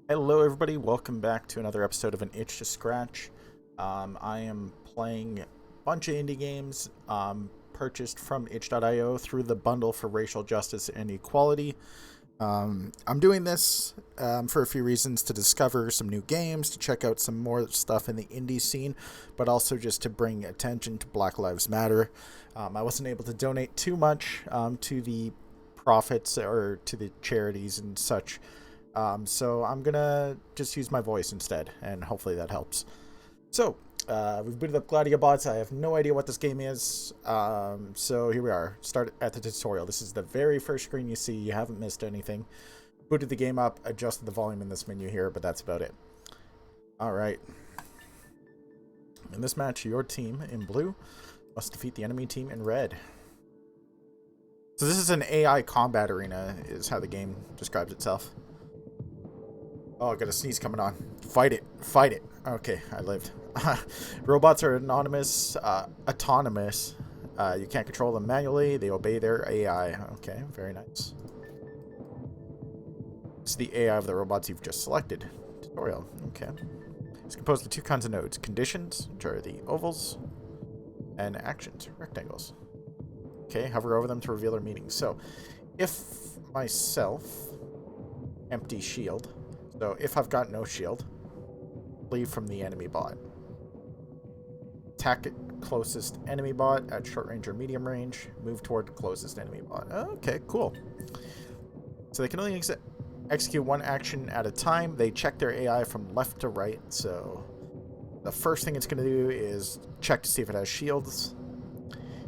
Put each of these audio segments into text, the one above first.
Hello, everybody. Welcome back to another episode of An Itch to Scratch. I am playing a bunch of indie games purchased from itch.io through the bundle for racial justice and equality. I'm doing this for a few reasons: to discover some new games, to check out some more stuff in the indie scene, but also just to bring attention to Black Lives Matter. I wasn't able to donate too much to the profits or to the charities and such. So I'm gonna just use my voice instead, and hopefully that helps. So, we've booted up Gladiabots. I have no idea what this game is. So here we are. Start at the tutorial. This is the very first screen you see. You haven't missed anything. Booted the game up, adjusted the volume in this menu here, but that's about it. Alright. In this match, your team in blue must defeat the enemy team in red. So this is an AI combat arena, is how the game describes itself. Oh, I got a sneeze coming on. Fight it. Fight it. Okay, I lived. Robots are autonomous. You can't control them manually. They obey their AI. Okay, very nice. This is the AI of the robots you've just selected. Tutorial. Okay. It's composed of two kinds of nodes. Conditions, which are the ovals, and actions, rectangles. Okay, hover over them to reveal their meaning. So, if myself, empty shield. So if I've got no shield, flee from the enemy bot. Attack closest enemy bot at short range or medium range. Move toward closest enemy bot. Okay, cool. So they can only execute one action at a time. They check their AI from left to right. So the first thing it's going to do is check to see if it has shields.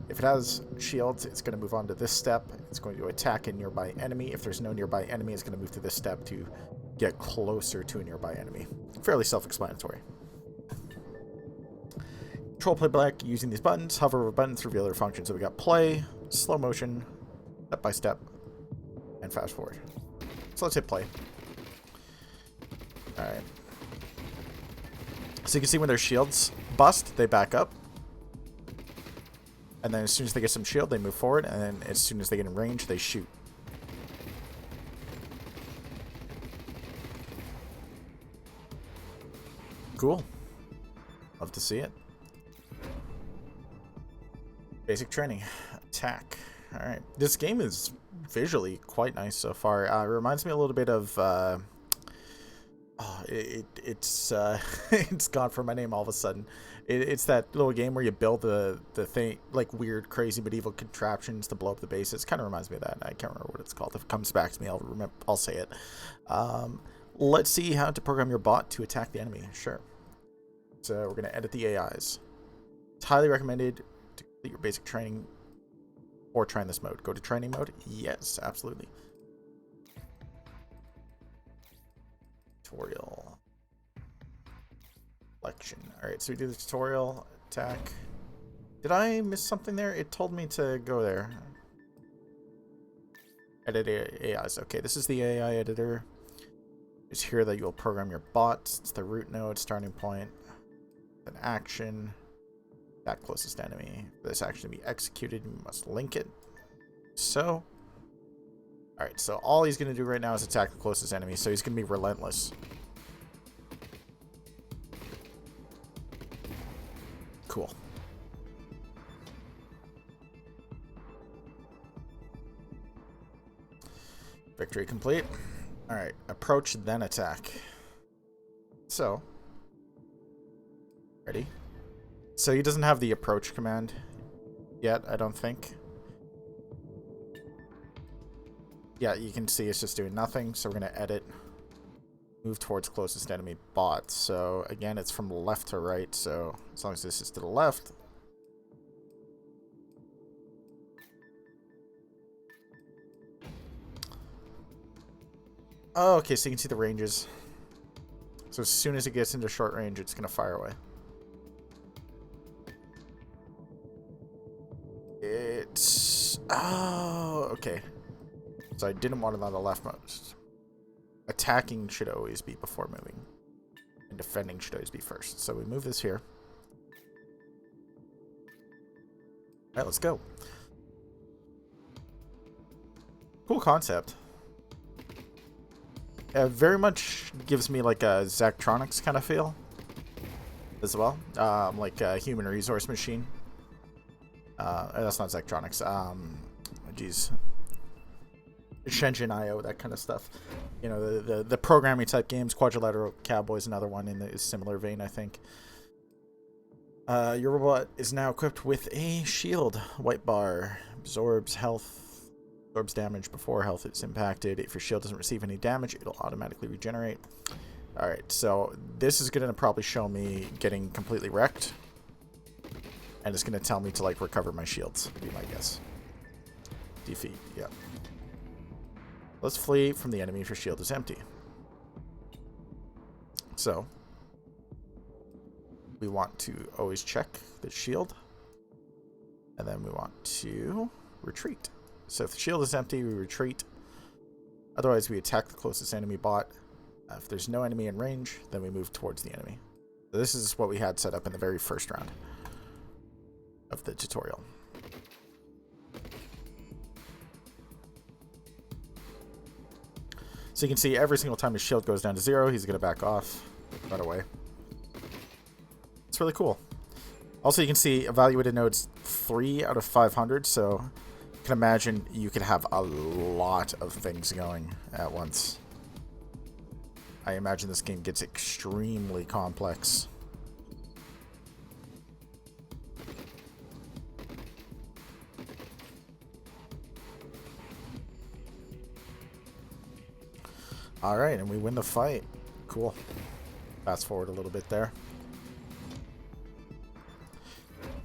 If it has shields, it's going to move on to this step. It's going to attack a nearby enemy. If there's no nearby enemy, it's going to move to this step to get closer to a nearby enemy. Fairly self-explanatory. Control playback using these buttons. Hover over buttons to reveal their functions. So we got play, slow motion, step by step, and fast forward. So let's hit play. Alright. So you can see when their shields bust, they back up. And then as soon as they get some shield, they move forward. And then as soon as they get in range, they shoot. Cool. Love to see it. Basic training. Attack. Alright. This game is visually quite nice so far. It reminds me a little bit of... it's it's gone from my name all of a sudden. It's that little game where you build the thing, like weird, crazy medieval contraptions to blow up the base. It kind of reminds me of that. I can't remember what it's called. If it comes back to me, I'll say it. Let's see how to program your bot to attack the enemy. Sure. So we're going to edit the AIs. It's highly recommended to complete your basic training or trying this mode. Go to training mode. Yes, absolutely. Tutorial. Selection. Alright, so we do the tutorial. Attack. Did I miss something there? It told me to go there. Edit AIs. Okay, this is the AI editor. It's here that you'll program your bots. It's the root node, starting point. An action. That closest enemy. For this action to be executed, you must link it. So. Alright, so all he's going to do right now is attack the closest enemy. So he's going to be relentless. Cool. Victory complete. Alright, approach, then attack. So. Ready? So he doesn't have the approach command yet, I don't think. Yeah, you can see it's just doing nothing, so we're going to edit. Move towards closest enemy bot. So again, it's from left to right, so as long as this is to the left. Oh, okay, so you can see the ranges. So as soon as it gets into short range, it's going to fire away. It's... Oh, okay. So I didn't want it on the left most. Attacking should always be before moving. And defending should always be first. So we move this here. Alright, let's go. Cool concept. It very much gives me like a Zachtronics kind of feel as well. Like a human resource machine. That's not Zachtronics. Geez. Shenzhen IO, that kind of stuff. You know, the programming type games. Quadrilateral Cowboy's another one in the similar vein, I think. Your robot is now equipped with a shield. White bar. Absorbs health. Absorbs damage before health is impacted. If your shield doesn't receive any damage, it'll automatically regenerate. Alright, so this is going to probably show me getting completely wrecked. And it's going to tell me to, like, recover my shields, would be my guess. Defeat, yeah. Let's flee from the enemy if your shield is empty. So, we want to always check the shield. And then we want to retreat. So if the shield is empty, we retreat. Otherwise, we attack the closest enemy bot. If there's no enemy in range, then we move towards the enemy. So this is what we had set up in the very first round of the tutorial. So you can see every single time his shield goes down to 0, he's going to back off, run away. It's really cool. Also, you can see evaluated nodes 3 out of 500, so you can imagine you could have a lot of things going at once. I imagine this game gets extremely complex. Alright, and we win the fight. Cool. Fast forward a little bit there.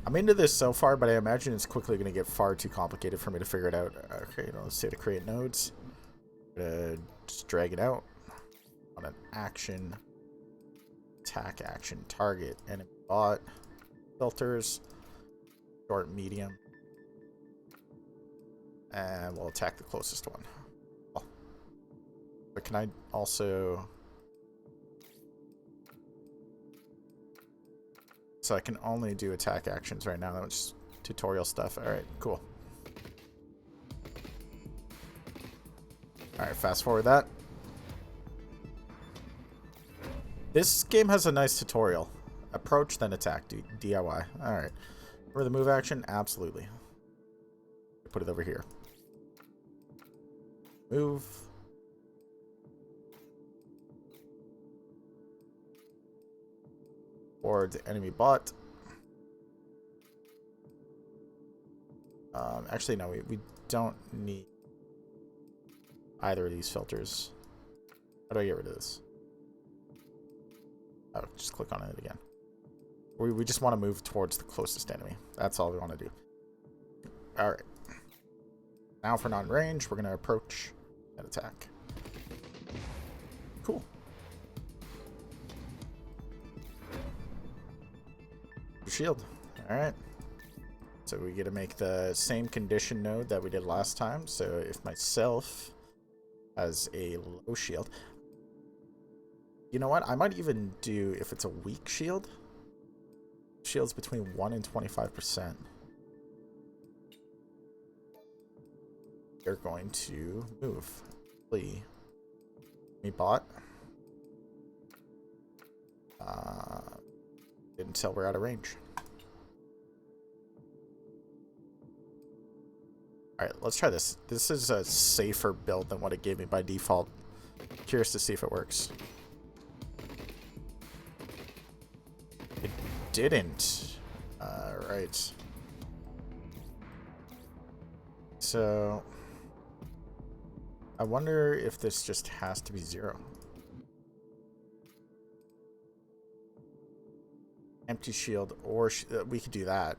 I'm into this so far, but I imagine it's quickly going to get far too complicated for me to figure it out. Okay, let's say to create nodes. Just drag it out on an action, attack action, target, enemy bot, filters, short, medium, and we'll attack the closest one. Oh. But can I also... So I can only do attack actions right now. That's tutorial stuff. Alright, cool. Alright, fast forward that. This game has a nice tutorial. Approach, then attack. DIY. Alright. For the move action, absolutely. Put it over here. Move. Towards the enemy bot. Actually, no, we don't need either of these filters. How do I get rid of this? Oh, just click on it again. We just want to move towards the closest enemy. That's all we want to do. Alright. Now if we're not in range, we're going to approach and attack. Cool. Shield. Alright. So we get to make the same condition node that we did last time. So if myself has a low shield... You know what? I might even do, if it's a weak shield, shields between 1 and 25%. They're going to move. Flee. Me bot. Until we're out of range. Alright, let's try this. This is a safer build than what it gave me by default. Curious to see if it works. It didn't. Right. So, I wonder if this just has to be 0. Empty shield, or we could do that.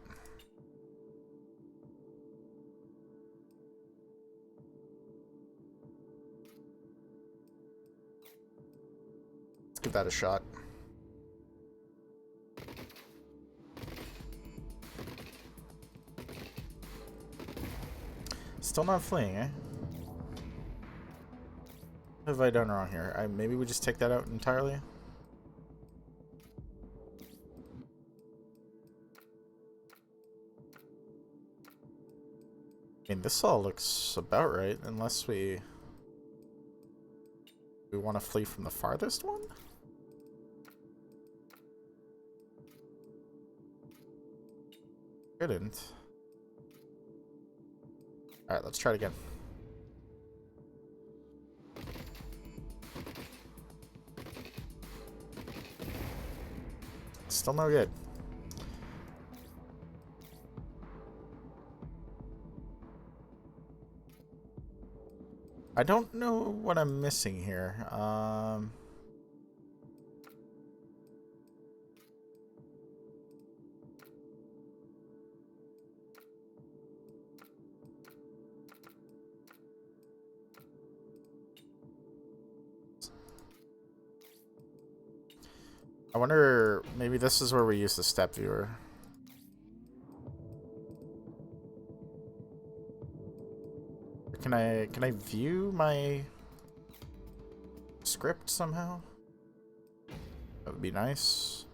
Let's give that a shot. Still not fleeing, eh? What have I done wrong here? Maybe we just take that out entirely? I mean, this all looks about right, unless we... We want to flee from the farthest one? Couldn't. Alright, let's try it again. Still no good. I don't know what I'm missing here. I wonder, maybe this is where we use the step viewer. Can I view my script somehow? That would be nice.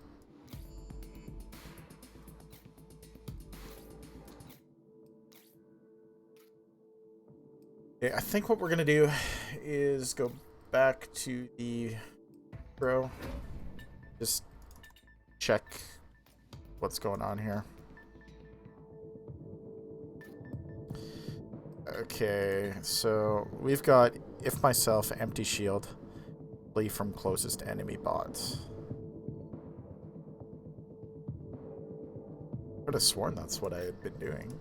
Okay, I think what we're gonna do is go back to the intro. Just check what's going on here. Okay, so we've got if myself, empty shield, flee from closest enemy bots. I could have sworn that's what I had been doing.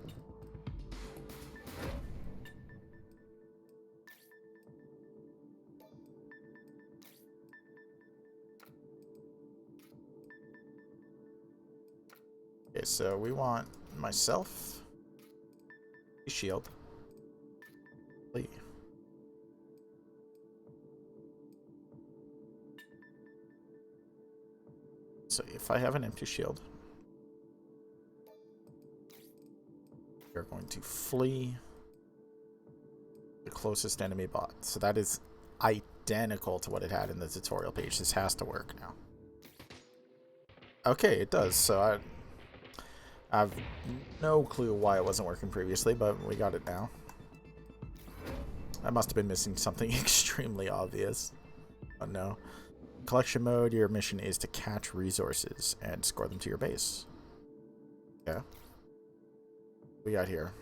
Okay, so we want myself, shield, flee. So if I have an empty shield, you're going to flee the closest enemy bot. So that is identical to what it had in the tutorial page. This has to work now. Okay, it does. So I have no clue why it wasn't working previously, but we got it now. I must have been missing something extremely obvious. Oh no. Collection mode, your mission is to catch resources and score them to your base. Yeah. We got here.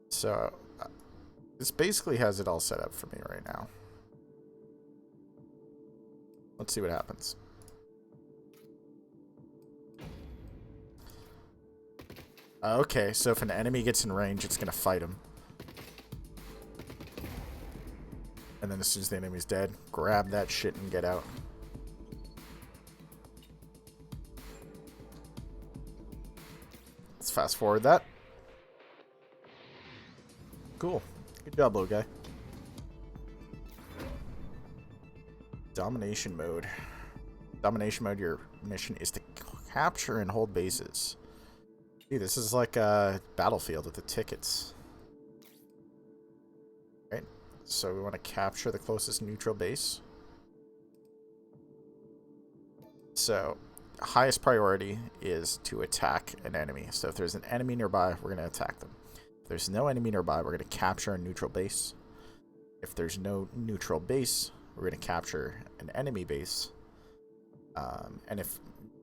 So, this basically has it all set up for me right now. Let's see what happens. Okay, so if an enemy gets in range, it's going to fight him. And then as soon as the enemy's dead, grab that shit and get out. Let's fast forward that. Cool. Good job, little guy. Domination mode. Domination mode, your mission is to capture and hold bases. Dude, this is like a battlefield with the tickets. Right? So we want to capture the closest neutral base. So, highest priority is to attack an enemy. So if there's an enemy nearby, we're going to attack them. If there's no enemy nearby, we're going to capture a neutral base. If there's no neutral base, we're going to capture an enemy base. And if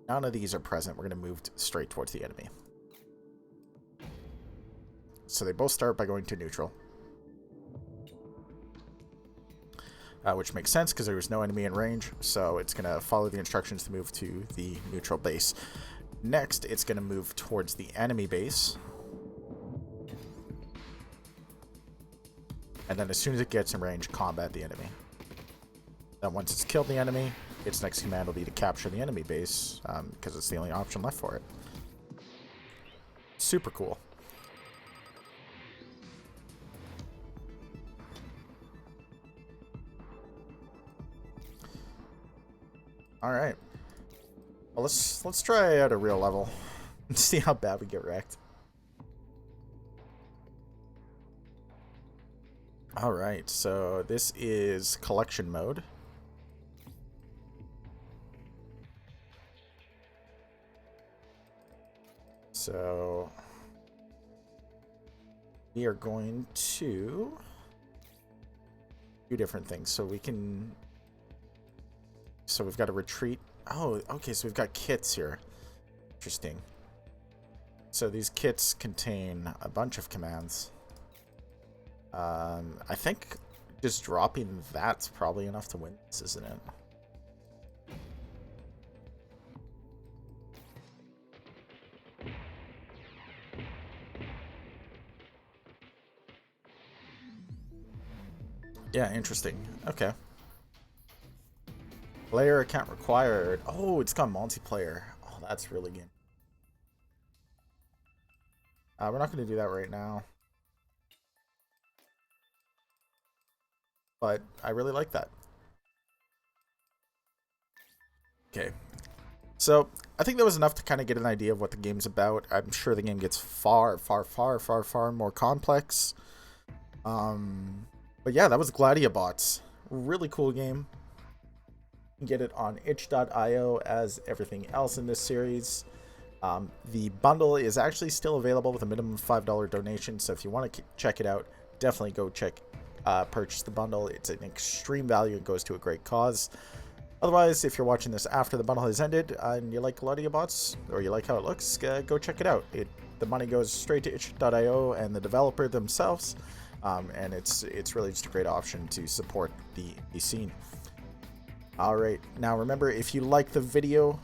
none of these are present, we're going to move straight towards the enemy. So they both start by going to neutral. Which makes sense because there was no enemy in range. So it's going to follow the instructions to move to the neutral base. Next, it's going to move towards the enemy base. And then as soon as it gets in range, combat the enemy. Then once it's killed the enemy, its next command will be to capture the enemy base, because it's the only option left for it. Super cool. All right. Well, let's try out a real level and see how bad we get wrecked. All right. So this is collection mode. So we are going to do different things. So we can, so we've got a retreat. Oh, okay, so we've got kits here. Interesting. So these kits contain a bunch of commands. I think just dropping that's probably enough to win this, isn't it? Yeah, interesting. Okay. Player account required. Oh, it's got multiplayer. Oh, that's really good. We're not going to do that right now. But I really like that. Okay. So, I think that was enough to kind of get an idea of what the game's about. I'm sure the game gets far more complex. But yeah, that was Gladiabots. Really cool game. You can get it on itch.io as everything else in this series. The bundle is actually still available with a minimum $5 donation, so if you want to check it out, definitely go purchase the bundle. It's an extreme value and goes to a great cause. Otherwise, if you're watching this after the bundle has ended and you like Gladiabots or you like how it looks, go check it out. The money goes straight to itch.io and the developer themselves, and it's really just a great option to support the scene. All right, now remember, if you like the video,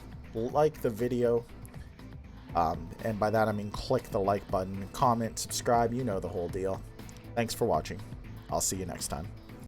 and by that I mean click the like button, comment, subscribe, you know the whole deal. Thanks for watching. I'll see you next time.